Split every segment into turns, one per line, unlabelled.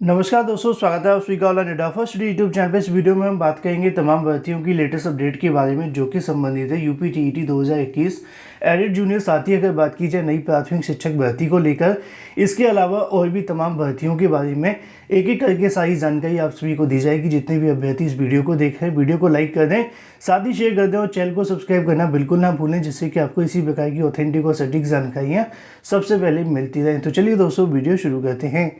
नमस्कार दोस्तों, स्वागत है आप सभी का ऑनलाइन अड्डा फर्स्ट यूट्यूब चैनल पे। इस वीडियो में हम बात करेंगे तमाम भर्तियों की लेटेस्ट अपडेट के बारे में जो कि संबंधित है यूपी टीईटी 2021 एडिड जूनियर साथ ही अगर बात की जाए नई प्राथमिक शिक्षक भर्ती को लेकर, इसके अलावा और भी तमाम भर्तियों के बारे में एक एक करके सारी जानकारी आप सभी को दी जाएगी। जितने भी अभ्यर्थी इस वीडियो को देख रहे हैं, वीडियो को लाइक कर दें, साथ ही शेयर कर दें और चैनल को सब्सक्राइब करना बिल्कुल ना भूलें, जिससे कि आपको इसी प्रकार की ऑथेंटिक और सटीक जानकारियाँ सबसे पहले मिलती रहें। तो चलिए दोस्तों, वीडियो शुरू करते हैं।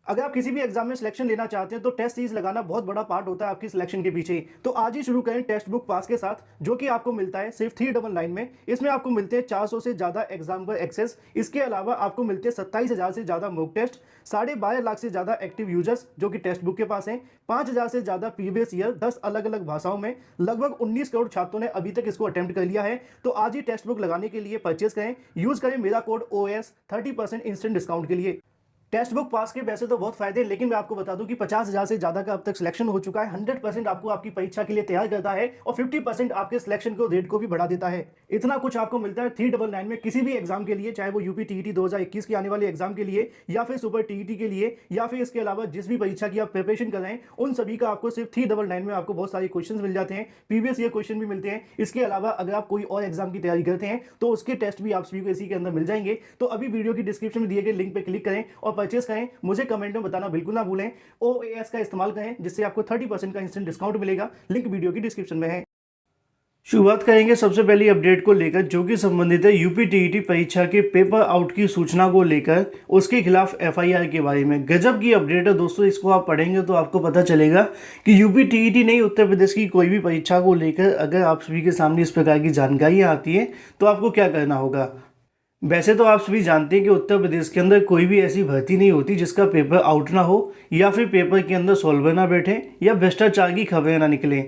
अगर आप किसी भी एग्जाम में सिलेक्शन लेना चाहते हैं तो टेस्ट सीरीज लगाना बहुत बड़ा पार्ट होता है आपकी सिलेक्शन के पीछे। तो आज ही शुरू करें टेक्स्ट बुक पास के साथ, जो कि आपको मिलता है सिर्फ 399 में। इसमें आपको मिलते हैं 400 से ज़्यादा एग्जाम पर एक्सेस। इसके अलावा आपको मिलते हैं 27,000 से ज़्यादा मॉक टेस्ट, 12.5 लाख से ज़्यादा एक्टिव यूजर्स जो कि टेक्स्ट बुक के पास हैं, 5,000 से ज़्यादा प्रीवियस ईयर 10 अलग अलग भाषाओं में। लगभग 19 करोड़ छात्रों ने अभी तक इसको अटेम्प्ट कर लिया है। तो आज ही टेक्स्ट बुक लगाने के लिए परचेज करें, यूज़ करें मेरा कोड OS 30% इंस्टेंट डिस्काउंट के लिए। टेक्स्ट बुक पास के वैसे तो बहुत फायदे, लेकिन मैं आपको बता दूं कि 50,000 से ज़्यादा का अब तक सिलेक्शन हो चुका है। 100% आपको आपकी परीक्षा के लिए तैयार करता है और 50% आपके सिलेक्शन को रेट को भी बढ़ा देता है। इतना कुछ आपको मिलता है 399 में किसी भी एग्जाम के लिए, चाहे वो यूपी टीईटी 2021 की आने वाले एग्जाम के लिए या फिर सुपर टीईटी के लिए या फिर इसके अलावा जिस भी परीक्षा की आप प्रिपरेशन कर रहे हैं, उन सभी का आपको सिर्फ 399 में आपको बहुत सारे क्वेश्चन मिल जाते हैं। प्रीवियस ईयर क्वेश्चन भी मिलते हैं। इसके अलावा अगर आप कोई और एग्जाम की तैयारी करते हैं तो उसके टेस्ट भी आप सभी को इसी के अंदर मिल जाएंगे। तो अभी वीडियो की डिस्क्रिप्शन में दिए गए लिंक पर क्लिक करें और परचेस करें। मुझे कमेंट में बताना बिल्कुल ना भूलें। OAS का इस्तेमाल करें, जिससे आपको 30% का इंस्टेंट डिस्काउंट मिलेगा। लिंक वीडियो की डिस्क्रिप्शन में है। शुरुआत करेंगे सबसे पहली अपडेट को लेकर, जो कि संबंधित है यूपी टीईटी परीक्षा के पेपर आउट की सूचना को लेकर उसके खिलाफ FIR के बारे में। गजब की अपडेट है दोस्तों, इसको आप पढ़ेंगे तो आपको पता चलेगा कि यूपी टीईटी नहीं, उत्तर प्रदेश की कोई भी परीक्षा को लेकर अगर आप सभी के सामने इस प्रकार की जानकारियाँ आती है तो आपको क्या करना होगा। वैसे तो आप सभी जानते हैं कि उत्तर प्रदेश के अंदर कोई भी ऐसी भर्ती नहीं होती जिसका पेपर आउट ना हो, या फिर पेपर के अंदर सॉल्वर ना बैठे, या भ्रष्टाचार की खबरें ना निकलें।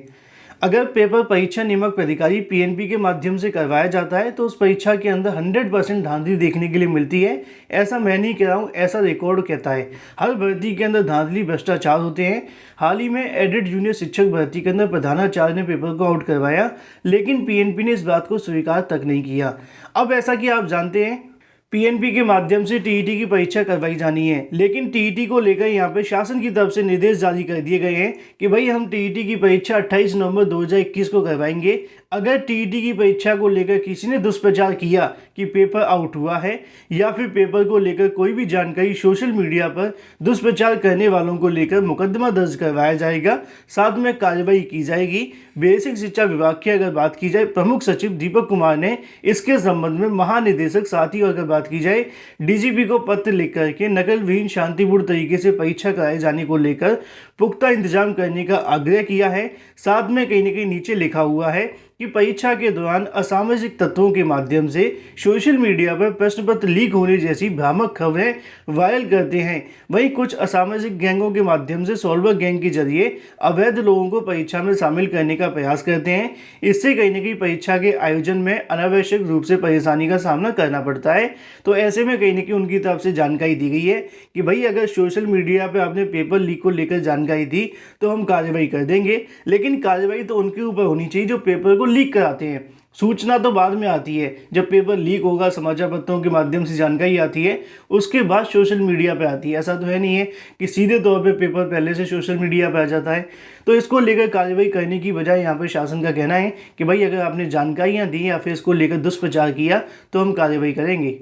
अगर पेपर परीक्षा नियामक प्राधिकारी PNP के माध्यम से करवाया जाता है तो उस परीक्षा के अंदर 100% धांधली देखने के लिए मिलती है। ऐसा मैं नहीं कह रहा हूँ, ऐसा रिकॉर्ड कहता है। हर भर्ती के अंदर धांधली भ्रष्टाचार होते हैं। हाल ही में एडिड जूनियर शिक्षक भर्ती के अंदर प्रधानाचार्य ने पेपर को आउट करवाया, लेकिन PNP ने इस बात को स्वीकार तक नहीं किया। अब ऐसा कि आप जानते हैं PNP के माध्यम से टीईटी की परीक्षा करवाई जानी है, लेकिन टीईटी को लेकर यहाँ पे शासन की तरफ से निर्देश जारी कर दिए गए हैं कि भाई हम टीईटी की परीक्षा 28 नवंबर 2021 को करवाएंगे। अगर टीईटी की परीक्षा को लेकर किसी ने दुष्प्रचार किया कि पेपर आउट हुआ है, या फिर पेपर को लेकर कोई भी जानकारी सोशल मीडिया पर दुष्प्रचार करने वालों को लेकर मुकदमा दर्ज करवाया जाएगा, साथ में कार्रवाई की जाएगी। बेसिक शिक्षा विभाग की अगर बात की जाए, प्रमुख सचिव दीपक कुमार ने इसके संबंध में महानिदेशक, साथ ही अगर बात की जाए DGP को पत्र लिख करके नकल विहीन शांतिपूर्ण तरीके से परीक्षा कराए जाने को लेकर पुख्ता इंतजाम करने का आग्रह किया है। साथ में कहीं न कहीं नीचे लिखा हुआ है कि परीक्षा के दौरान असामाजिक तत्वों के माध्यम से सोशल मीडिया पर प्रश्न पत्र लीक होने जैसी भ्रामक खबरें वायरल करते हैं। वहीं कुछ असामाजिक गैंगों के माध्यम से सॉल्वर गैंग के जरिए अवैध लोगों को परीक्षा में शामिल करने का प्रयास करते हैं। इससे कहीं न कहीं परीक्षा के आयोजन में अनावश्यक रूप से परेशानी का सामना करना पड़ता है। तो ऐसे में कहीं न कहीं उनकी तरफ से जानकारी दी गई है कि भाई अगर सोशल मीडिया पर आपने पेपर लीक को लेकर जानकारी दी तो हम कार्रवाई कर देंगे, लेकिन कार्रवाई तो उनके ऊपर होनी चाहिए जो पेपर को लीक कराते हैं। सूचना तो बाद में आती है, जब पेपर लीक होगा, समाचार पत्रों के माध्यम से जानकारी आती है, उसके बाद सोशल मीडिया पे आती है। ऐसा तो है नहीं है कि सीधे तौर पे पेपर पहले से सोशल मीडिया पे आ जाता है। तो इसको लेकर कार्रवाई करने की बजाय यहाँ पर शासन का कहना है कि भाई अगर आपने जानकारियाँ दी या फिर इसको लेकर दुष्प्रचार किया तो हम कार्रवाई करेंगे।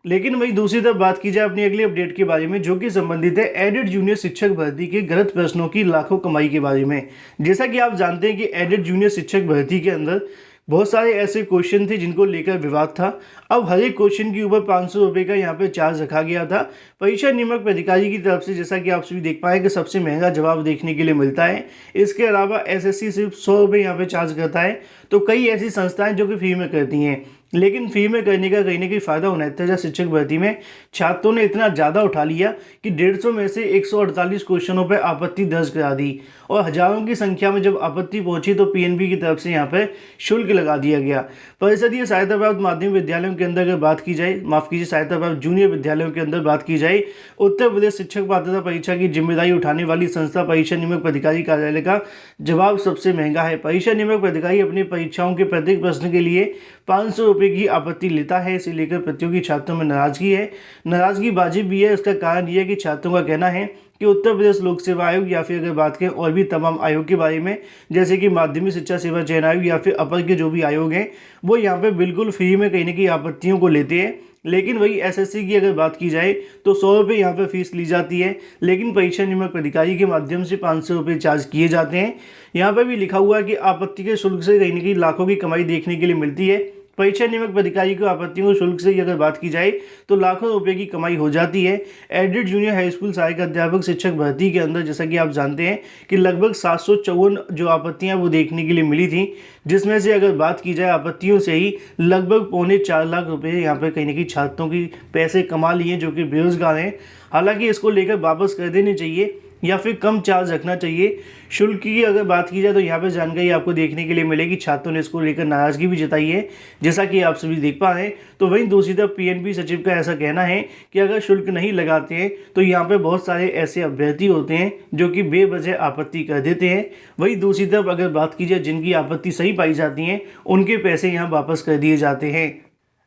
लेकिन वही दूसरी तरफ बात की जाए अपनी अगली अपडेट के बारे में, जो कि संबंधित है एडिड जूनियर शिक्षक भर्ती के गलत प्रश्नों की लाखों कमाई के बारे में। जैसा कि आप जानते हैं कि एडिड जूनियर शिक्षक भर्ती के अंदर बहुत सारे ऐसे क्वेश्चन थे जिनको लेकर विवाद था। अब हर एक क्वेश्चन के ऊपर 500 रुपये का यहाँ पे चार्ज रखा गया था परीक्षा नियामक प्राधिकारी की तरफ से। जैसा कि आप सभी देख पाए कि सबसे महंगा जवाब देखने के लिए मिलता है। इसके अलावा SSC सिर्फ 100 रुपये यहाँ पे चार्ज करता है। तो कई ऐसी संस्थाएं जो कि फ्री में करती हैं, लेकिन फ्री में करने का कहीं ना कहीं फ़ायदा होना था। शिक्षक भर्ती में छात्रों ने इतना ज़्यादा उठा लिया कि 150 में से 148 क्वेश्चनों पर आपत्ति दर्ज करा दी, और हजारों की संख्या में जब आपत्ति पहुंची तो PNP की तरफ से यहाँ पर शुल्क लगा दिया गया। परिषदीय सहायता प्राप्त माध्यमिक विद्यालयों के अंदर अगर बात की जाए, माफ़ कीजिए, सहायता प्राप्त जूनियर विद्यालयों के अंदर बात की जाए, उत्तर प्रदेश शिक्षक पात्रता परीक्षा की जिम्मेदारी उठाने वाली संस्था परीक्षा नियामक प्राधिकारी कार्यालय का जवाब सबसे महंगा है। परीक्षा नियामक प्राधिकारी अपनी परीक्षाओं के प्रत्येक प्रश्न के लिए 500 रुपये की आपत्ति लेता है। इसे लेकर प्रतियोगी छात्रों में नाराजगी है। नाराजगी वाजिब भी है। इसका कारण यह है कि छात्रों का कहना है कि उत्तर प्रदेश लोक सेवा आयोग या फिर अगर बात करें और भी तमाम आयोग के बारे में, जैसे कि माध्यमिक शिक्षा सेवा चयन आयोग या फिर अपर के जो भी आयोग हैं, वो यहाँ पे बिल्कुल फ्री में कहीं ना कहीं आपत्तियों को लेते हैं। लेकिन वही एसएससी की अगर बात की जाए तो 100 रुपये यहाँ पर फीस ली जाती है, लेकिन परीक्षा नियामक अधिकारी के माध्यम से 500 रुपये चार्ज किए जाते हैं। यहाँ पर भी लिखा हुआ है कि आपत्ति के शुल्क से कहीं ना कहीं लाखों की कमाई देखने के लिए मिलती है। परीक्षा नियामक अधिकारी को आपत्तियों के शुल्क से अगर बात की जाए तो लाखों रुपए की कमाई हो जाती है। एडेड जूनियर हाई स्कूल सहायक अध्यापक शिक्षक भर्ती के अंदर जैसा कि आप जानते हैं कि लगभग 754 जो आपत्तियां वो देखने के लिए मिली थी, जिसमें से अगर बात की जाए आपत्तियों से ही लगभग 4.25 लाख रुपए यहाँ पर कहीं ना कहीं छात्रों की पैसे कमा लिए जो कि बेरोजगार हैं। हालांकि इसको लेकर वापस कर देने चाहिए या फिर कम चार्ज रखना चाहिए। शुल्क की अगर बात की जाए तो यहाँ पर जानकारी आपको देखने के लिए मिलेगी। छात्रों ने इसको लेकर नाराजगी भी जताई है, जैसा कि आप सभी देख पा रहे हैं। तो वहीं दूसरी तरफ पीएनबी सचिव का ऐसा कहना है कि अगर शुल्क नहीं लगाते हैं तो यहाँ पे बहुत सारे ऐसे अभ्यर्थी होते हैं जो कि बेवजह आपत्ति कर देते हैं। वहीं दूसरी तरफ अगर बात की जाए जिनकी आपत्ति सही पाई जाती है उनके पैसे यहाँ वापस कर दिए जाते हैं।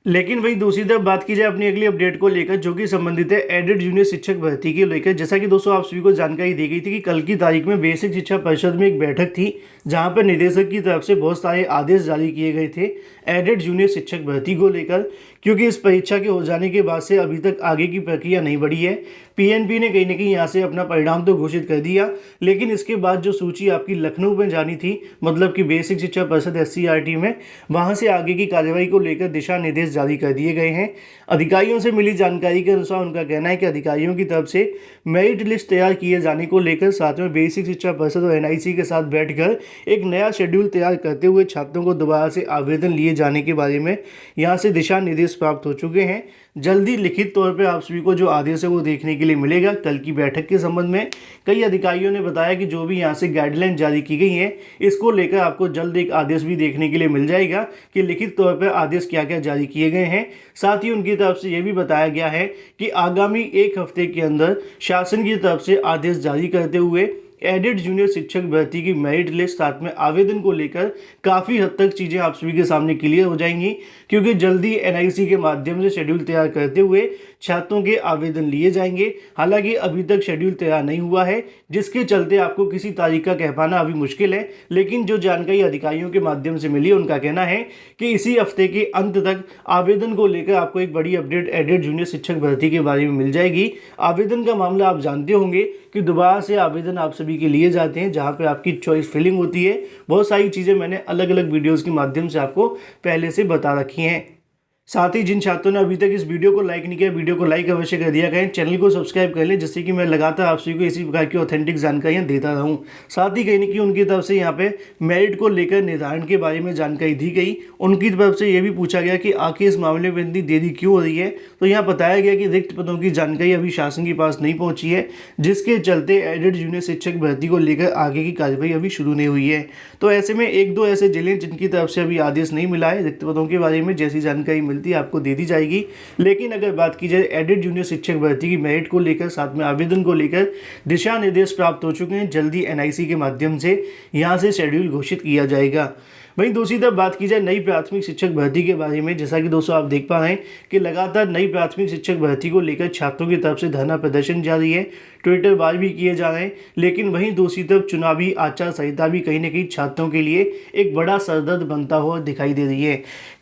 लेकिन वहीं दूसरी तरफ बात की जाए अपनी अगली अपडेट को लेकर जो कि संबंधित है एडेड जूनियर शिक्षक भर्ती के लेकर, जैसा कि दोस्तों आप सभी को जानकारी दी गई थी कि कल की तारीख में बेसिक शिक्षा परिषद में एक बैठक थी जहां पर निदेशक की तरफ से बहुत सारे आदेश जारी किए गए थे एडेड जूनियर शिक्षक भर्ती को लेकर, क्योंकि इस परीक्षा के हो जाने के बाद से अभी तक आगे की प्रक्रिया नहीं बढ़ी है। पीएनबी ने कहीं ना कहीं यहाँ से अपना परिणाम तो घोषित कर दिया, लेकिन इसके बाद जो सूची आपकी लखनऊ में जानी थी, मतलब कि बेसिक शिक्षा परिषद एससीईआरटी में, वहाँ से आगे की कार्रवाई को लेकर दिशा निर्देश जारी कर दिए गए हैं। अधिकारियों से मिली जानकारी के अनुसार उनका कहना है कि अधिकारियों की तरफ से मेरिट लिस्ट तैयार किए जाने को लेकर साथ में बेसिक शिक्षा परिषद और एनआईसी के साथ बैठकर एक नया शेड्यूल तैयार करते हुए छात्रों को दोबारा से आवेदन लिए जाने के बारे में यहाँ से दिशा निर्देश प्राप्त हो चुके हैं। जल्दी लिखित तौर पे आप सभी को जो आदेश है वो देखने के लिए मिलेगा। कल की बैठक के संबंध में कई अधिकारियों ने बताया कि जो भी यहाँ से गाइडलाइन जारी की गई है इसको लेकर आपको जल्द एक आदेश भी देखने के लिए मिल जाएगा कि लिखित तौर पर आदेश क्या क्या जारी किए गए हैं। साथ ही उनकी तरफ से ये भी बताया गया है कि आगामी 1 हफ्ते के अंदर शासन की तरफ से आदेश जारी करते हुए एडेड जूनियर शिक्षक भर्ती की मेरिट लिस्ट साथ में आवेदन को लेकर काफ़ी हद तक चीज़ें आप सभी के सामने क्लियर हो जाएंगी, क्योंकि जल्दी एनआईसी के माध्यम से शेड्यूल तैयार करते हुए छात्रों के आवेदन लिए जाएंगे। हालांकि अभी तक शेड्यूल तैयार नहीं हुआ है, जिसके चलते आपको किसी तारीख का कह पाना अभी मुश्किल है। लेकिन जो जानकारी अधिकारियों के माध्यम से मिली उनका कहना है कि इसी हफ्ते के अंत तक आवेदन को लेकर आपको एक बड़ी अपडेट एडेड जूनियर शिक्षक भर्ती के बारे में मिल जाएगी। आवेदन का मामला आप जानते होंगे कि दोबारा से आवेदन आप सभी के लिए जाते हैं, जहां पे आपकी चॉइस फिलिंग होती है। बहुत सारी चीज़ें मैंने अलग अलग वीडियोस के माध्यम से आपको पहले से बता रखी हैं। साथ ही जिन छात्रों ने अभी तक इस वीडियो को लाइक नहीं किया, वीडियो को लाइक अवश्य कर दिया करें, चैनल को सब्सक्राइब कर लें, जिससे कि मैं लगातार आप सभी को इसी प्रकार की ऑथेंटिक जानकारियां देता रहूं। साथ ही कहीं ना कहीं उनकी तरफ से यहाँ पे मेरिट को लेकर निर्धारण के बारे में जानकारी दी गई। उनकी तरफ से ये भी पूछा गया कि आखिर इस मामले में इतनी देरी क्यों हो रही है, तो यहाँ बताया गया कि रिक्त पदों की जानकारी अभी शासन के पास नहीं पहुँची है, जिसके चलते एडेड जूनियर शिक्षक भर्ती को लेकर आगे की कार्रवाई अभी शुरू नहीं हुई है। तो ऐसे में 1-2 ऐसे जिले जिनकी तरफ से अभी आदेश नहीं मिला है, रिक्त पदों के बारे में जैसी जानकारी मिलती है आपको दे दी जाएगी। लेकिन अगर बात की जाए एडेड जूनियर शिक्षक भर्ती की मेरिट को लेकर साथ में आवेदन को लेकर दिशा निर्देश प्राप्त हो चुके हैं। जल्दी एनआईसी के माध्यम से यहां से शेड्यूल घोषित किया जाएगा। वहीं दूसरी तरफ बात की जाए नई प्राथमिक शिक्षक भर्ती के बारे में, जैसा कि दोस्तों आप देख पा रहे हैं कि लगातार नई प्राथमिक शिक्षक भर्ती को लेकर छात्रों की तरफ से धरना प्रदर्शन जारी है, ट्विटर वार भी किए जा रहे हैं। लेकिन वहीं दूसरी तरफ चुनावी आचार संहिता भी कहीं ना कहीं छात्रों के लिए एक बड़ा सरदर्द बनता हुआ दिखाई दे रही है।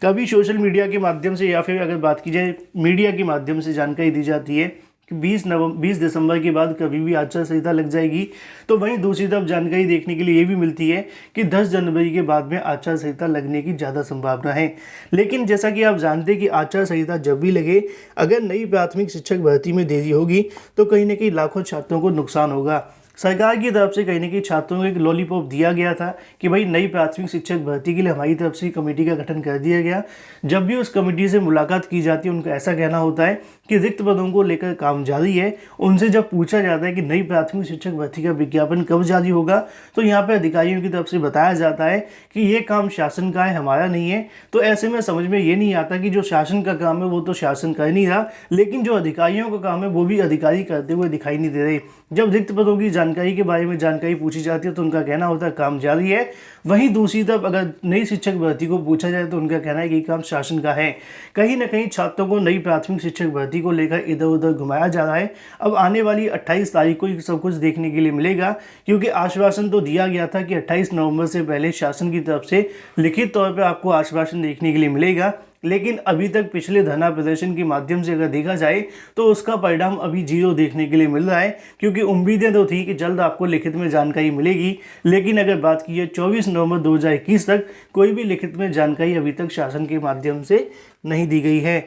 कभी सोशल मीडिया के माध्यम से या फिर अगर बात की जाए मीडिया के माध्यम से जानकारी दी जाती है कि 20 दिसंबर के बाद कभी भी आचार संहिता लग जाएगी, तो वहीं दूसरी तरफ जानकारी देखने के लिए ये भी मिलती है कि 10 जनवरी के बाद में आचार संहिता लगने की ज़्यादा संभावना है। लेकिन जैसा कि आप जानते हैं कि आचार संहिता जब भी लगे, अगर नई प्राथमिक शिक्षक भर्ती में देरी होगी तो कहीं ना कहीं लाखों छात्रों को नुकसान होगा। सरकार की तरफ से कहीं ना कहीं छात्रों को एक लॉलीपॉप दिया गया था कि भाई नई प्राथमिक शिक्षक भर्ती के लिए हमारी तरफ से कमेटी का गठन कर दिया गया। जब भी उस कमेटी से मुलाकात की जाती है उनका ऐसा कहना होता है कि रिक्त पदों को लेकर काम जारी है। उनसे जब पूछा जाता है कि नई प्राथमिक शिक्षक भर्ती का विज्ञापन कब जारी होगा, तो यहाँ पर अधिकारियों की तरफ से बताया जाता है कि ये काम शासन का है, हमारा नहीं है। तो ऐसे में समझ में ये नहीं आता कि जो शासन का काम है वो तो शासन कर नहीं रहा, लेकिन जो अधिकारियों का काम है वो भी अधिकारी करते हुए दिखाई नहीं दे रहे। जब रिक्त पदों की जानकारी के बारे में जानकारी पूछी जाती है तो उनका कहना होता है काम जारी है। वहीं दूसरी तरफ अगर नई शिक्षक भर्ती को पूछा जाए तो उनका कहना है कि काम शासन का है। कहीं ना कहीं छात्रों को नई प्राथमिक शिक्षक भर्ती को लेकर इधर उधर घुमाया जा रहा है। अब आने वाली 28 तारीख को ये सब कुछ देखने के लिए मिलेगा, क्योंकि आश्वासन तो दिया गया था कि 28 नवंबर से पहले शासन की तरफ से लिखित तौर पर आपको आश्वासन देखने के लिए मिलेगा, लेकिन अभी तक पिछले धरना प्रदर्शन के माध्यम से अगर देखा जाए तो उसका परिणाम अभी जीरो देखने के लिए मिल रहा है। क्योंकि उम्मीदें तो थी कि जल्द आपको लिखित में जानकारी मिलेगी, लेकिन अगर बात की जाए 24 नवंबर 2021 तक कोई भी लिखित में जानकारी अभी तक शासन के माध्यम से नहीं दी गई है।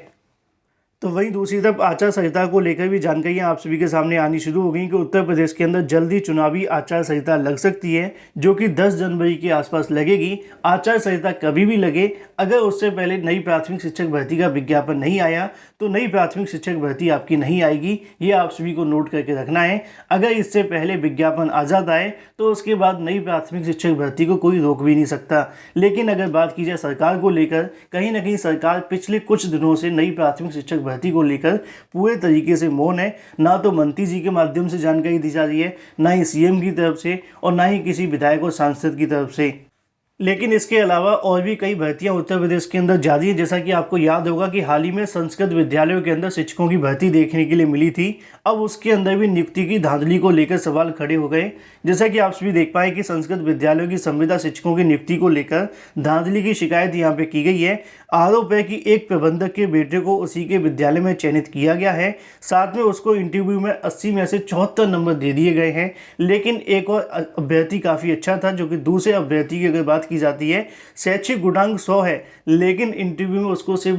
तो वहीं दूसरी तरफ आचार संहिता को लेकर भी जानकारियां आप सभी के सामने आनी शुरू हो गई कि उत्तर प्रदेश के अंदर जल्दी चुनावी आचार संहिता लग सकती है, जो कि 10 जनवरी के आसपास लगेगी। आचार संहिता कभी भी लगे, अगर उससे पहले नई प्राथमिक शिक्षक भर्ती का विज्ञापन नहीं आया तो नई प्राथमिक शिक्षक भर्ती आपकी नहीं आएगी। ये आप सभी को नोट करके रखना है। अगर इससे पहले विज्ञापन आ जाता है तो उसके बाद नई प्राथमिक शिक्षक भर्ती को कोई रोक भी नहीं सकता। लेकिन अगर बात की जाए सरकार को लेकर, कहीं ना कहीं सरकार पिछले कुछ दिनों से नई प्राथमिक शिक्षक भर्ती को लेकर पूरे तरीके से मौन है। ना तो मंत्री जी के माध्यम से जानकारी दी जा रही है, ना ही सीएम की तरफ से, और ना ही किसी विधायक और सांसद की तरफ से। लेकिन इसके अलावा और भी कई भर्तियां उत्तर प्रदेश के अंदर जारी है। जैसा कि आपको याद होगा कि हाल ही में संस्कृत विद्यालयों के अंदर शिक्षकों की भर्ती देखने के लिए मिली थी। अब उसके अंदर भी नियुक्ति की धांधली को लेकर सवाल खड़े हो गए। जैसा कि आप सभी देख पाए कि संस्कृत विद्यालयों की संविदा शिक्षकों की नियुक्ति को लेकर धांधली की शिकायत यहाँ पे की गई है। आरोप है कि एक प्रबंधक के बेटे को उसी के विद्यालय में चयनित किया गया है, साथ में उसको इंटरव्यू में 80 में से 74 नंबर दे दिए गए हैं। लेकिन एक और अभ्यर्थी काफ़ी अच्छा था, जो कि दूसरे अभ्यर्थी की अगर बात की जाती है शैक्षिक गुणांक 100 है, लेकिन इंटरव्यू में उसको सिर्फ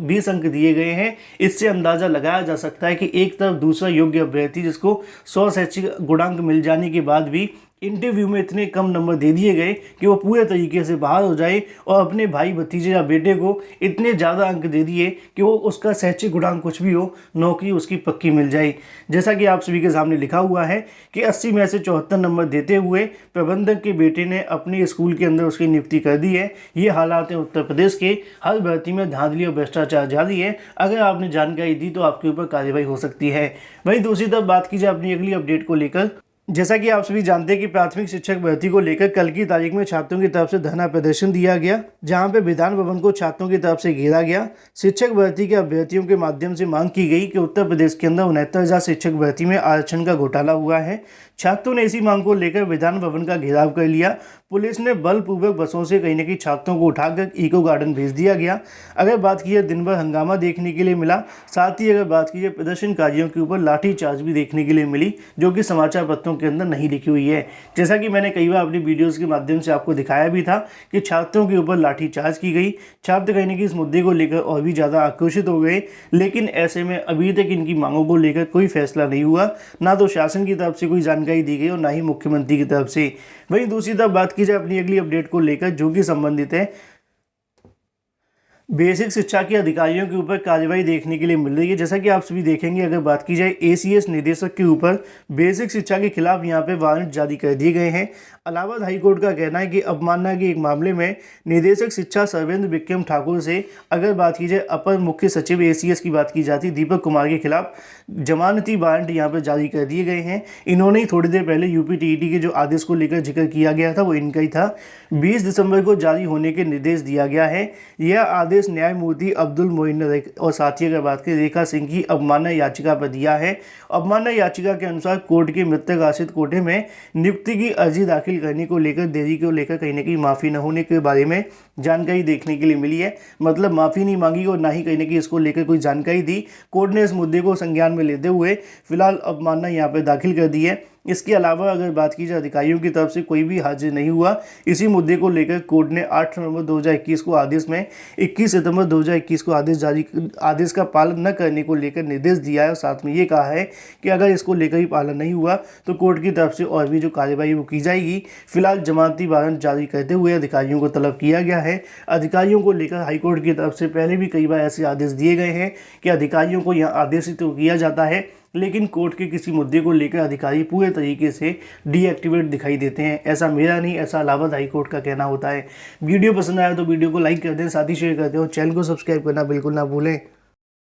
20 अंक दिए गए हैं। इससे अंदाज़ा लगाया जा सकता है कि एक तरफ दूसरा योग्य अभ्यर्थी जिसको 100 शैक्षिक गुणांक मिल जाने के बाद भी इंटरव्यू में इतने कम नंबर दे दिए गए कि वो पूरे तरीके से बाहर हो जाए, और अपने भाई भतीजे या बेटे को इतने ज़्यादा अंक दे दिए कि वो उसका शैक्षिक गुणांक कुछ भी हो, नौकरी उसकी पक्की मिल जाए। जैसा कि आप सभी के सामने लिखा हुआ है कि 80 में से 74 नंबर देते हुए प्रबंधक के बेटे ने अपने स्कूल के अंदर उसकी नियुक्ति कर दी है। ये हालात है उत्तर प्रदेश के। हर भर्ती में धांधली और भ्रष्टाचार जारी है। अगर आपने जानकारी दी तो आपके ऊपर कार्रवाई हो सकती है। वहीं दूसरी तरफ बात की जाए अपनी अगली अपडेट को लेकर, जैसा कि आप सभी जानते हैं कि प्राथमिक शिक्षक भर्ती को लेकर कल की तारीख में छात्रों की तरफ से धरना प्रदर्शन दिया गया, जहां पे विधान भवन को छात्रों की तरफ से घेरा गया। शिक्षक भर्ती के अभ्यर्थियों के माध्यम से मांग की गई कि उत्तर प्रदेश के अंदर 69,000 शिक्षक भर्ती में आरक्षण का घोटाला हुआ है। छात्रों ने इसी मांग को लेकर विधान भवन का घेराव कर लिया। पुलिस ने बलपूर्वक बसों से कहीं न कहीं छात्रों को उठाकर इको गार्डन भेज दिया गया। अगर बात की जाए दिन भर हंगामा देखने के लिए मिला, साथ ही अगर बात की जाए प्रदर्शनकारियों के ऊपर लाठीचार्ज भी देखने के लिए मिली, जो कि समाचार पत्रों के अंदर नहीं लिखी हुई है। जैसा कि मैंने कई बार अपनी वीडियोज़ के माध्यम से आपको दिखाया भी था कि छात्रों के ऊपर लाठीचार्ज की गई। छात्र कहीं न कहीं इस मुद्दे को लेकर और भी ज़्यादा आक्रोशित हो गए। लेकिन ऐसे में अभी तक इनकी मांगों को लेकर कोई फैसला नहीं हुआ, ना तो शासन की तरफ से कोई जानकारी दी गई और ना ही मुख्यमंत्री की तरफ से। वहीं दूसरी तरफ बात की जाए अपनी अगली अपडेट को लेकर, जो कि संबंधित है बेसिक शिक्षा के अधिकारियों के ऊपर कार्रवाई देखने के लिए मिल रही है। जैसा कि आप सभी देखेंगे, अगर बात की जाए एसीएस निदेशक के ऊपर बेसिक शिक्षा के खिलाफ यहाँ पे वारंट जारी कर दिए गए हैं। इलाहाबाद हाईकोर्ट का कहना है कि अवमानना के एक मामले में निदेशक शिक्षा सर्वेंद्र विक्रम ठाकुर से अगर बात की जाए अपर मुख्य सचिव एसीएस की बात की जाती दीपक कुमार के खिलाफ जमानती वारंट यहाँ पर जारी कर दिए गए हैं। इन्होंने ही थोड़ी देर पहले यूपीटीईटी के जो आदेश को लेकर जिक्र किया गया था वो इनका ही था। 20 दिसंबर को जारी होने के निर्देश दिया गया है। यह आदेश न्यायमूर्ति अब्दुल मोइन और साथी अगर बात करें रेखा सिंह की अवमानना याचिका पर दिया है। अवमानना याचिका के अनुसार कोर्ट के मृतक आश्रित कोटे में नियुक्ति की अर्जी दाखिल करने को लेकर देरी को लेकर कहीं न कहीं माफ़ी न होने के बारे में जानकारी देखने के लिए मिली है। मतलब माफ़ी नहीं मांगी और ना ही कहीं न कहीं इसको लेकर कोई जानकारी दी। कोर्ट ने इस मुद्दे को संज्ञान में लेते हुए फिलहाल अवमानना यहाँ पर दाखिल कर दी है। इसके अलावा अगर बात की जाए अधिकारियों की तरफ से कोई भी हाजिर नहीं हुआ। इसी मुद्दे को लेकर कोर्ट ने 8 नवंबर 2021 को आदेश में 21 सितंबर 2021 को आदेश का पालन न करने को लेकर निर्देश दिया है और साथ में ये कहा है कि अगर इसको लेकर ही पालन नहीं हुआ तो कोर्ट की तरफ से और भी जो कार्रवाई वो की जाएगी। फिलहाल जमानती वारंट जारी करते हुए अधिकारियों को तलब किया गया है। अधिकारियों को लेकर हाईकोर्ट की तरफ से पहले भी कई बार ऐसे आदेश दिए गए हैं कि अधिकारियों को यहाँ आदेशित तो किया जाता है, लेकिन कोर्ट के किसी मुद्दे को लेकर अधिकारी पूरे तरीके से डीएक्टिवेट दिखाई देते हैं। ऐसा मेरा नहीं, ऐसा इलाहाबाद हाईकोर्ट का कहना होता है। वीडियो पसंद आया तो वीडियो को लाइक कर दें, साथ ही शेयर कर दें और चैनल को सब्सक्राइब करना बिल्कुल ना भूलें।